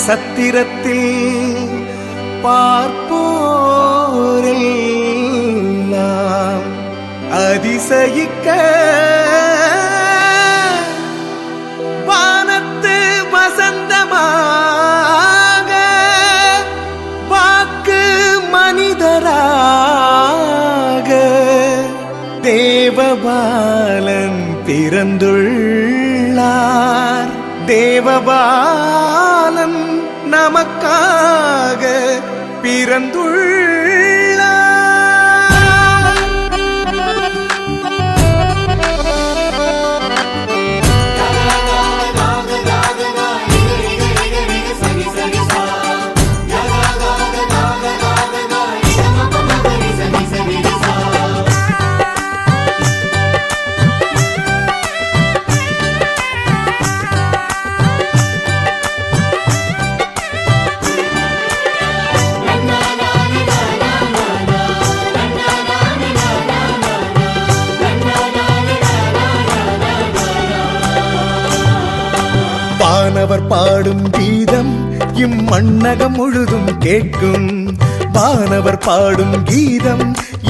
சத்திரத்தில் பார்ப்போரெல்லாம் அதிசயிக்க வானத்து வசந்தமாக வாக்கு மனிதராக தேவபாலன் பிறந்துள்ளார். தேவபாலன் நமக்காக பிறந்துள்ளார். வானவர் பாடும் கீதம் இம்மண்ணகம் முழுதும் கேட்கும். வானவர் பாடும் கீதம்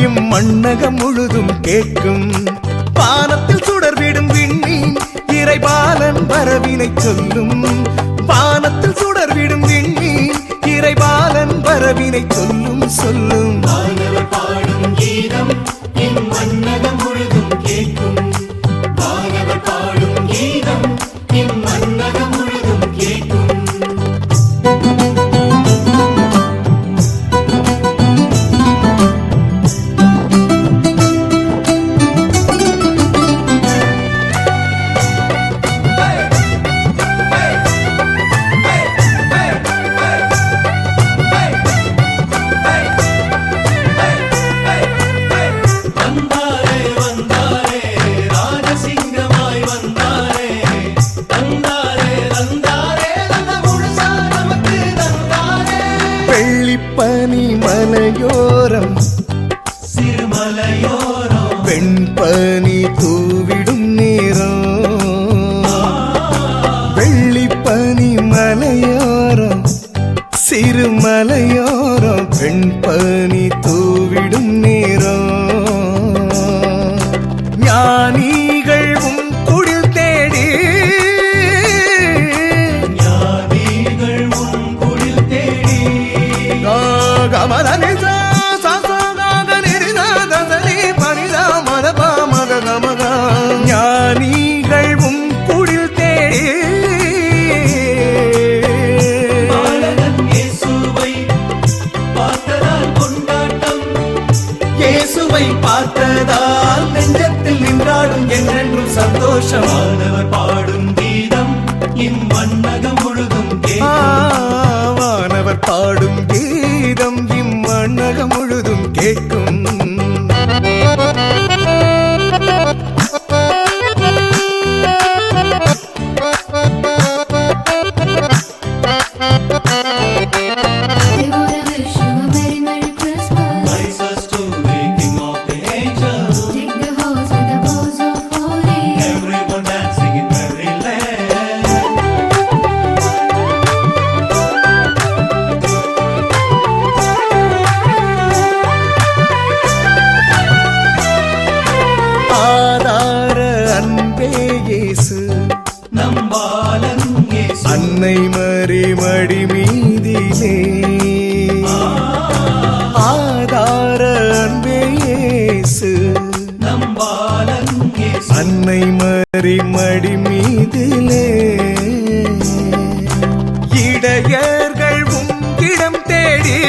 இம்மண்ணகம் முழுதும் கேட்கும். வானத்தில் சுடர்விடும் விண்மீன் இறைபாலன் வரவினை சொல்லும். வானத்தில் சுடர்விடும் விண்மீன் இறைபாலன் வரவினை சொல்லும் சொல்லும். வானவர் பாடும் கீதம் இம்மண்ணகம் முழுதும் கேட்கும். வானவர் பாடும் கீதம் இம்மண்ணகம் முழுதும் கேட்கும். வெள்ளிப்பனி மலையோரம் சிறுமலையோரம் வெண்பனி தூவிடும் நேரம். வெள்ளிப்பனி மலையோரம் சிறுமலையோரம் வெண்பனி தூவிடும் நேரம். ஞானிகள் உம் குடில் தேடி ஞானிகள் உம் குடில் தேடி இயேசுவை பார்த்ததால் கொண்டாட்டம். இயேசுவை பார்த்ததால் நெஞ்சத்தில் நின்றாடும் என்றென்றும் சந்தோஷம். வானவர் பாடும் கீதம் இம்மண்ணகம் முழுதும் கேட்கும். வானவர் பாடும் கீதம் இம்மண்ணகம் முழுதும் கேட்கும். அன்னை மரி மடி மீதிலே ஆதார அன்பே இயேசு. அன்னை மரி மடி மீதிலே இடையர்கள் உங்கிடம் தேடி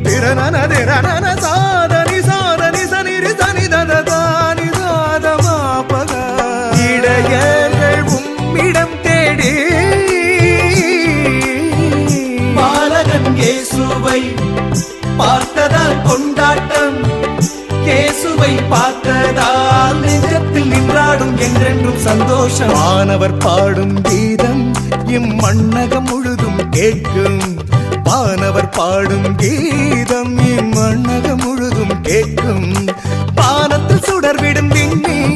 திறனன சாதனி சாதனி சனிரி சனி தனதானி சாதமாபக இடையர்கள் உம்மிடம் தேடி பாலகன் இயேசுவை பார்த்ததால் கொண்டாட்டம். இயேசுவை பார்த்ததால் நெஞ்சத்தில் நின்றாடும் என்றென்றும் சந்தோஷம். வானவர் பாடும் கீதம் இம்மண்ணகம் முழுதும் கேட்கும். வானவர் பாடும் கீதம் இம்மண்ணகம் முழுதும் கேட்கும். வானத்தில் சுடர்விடும் விண்மீன்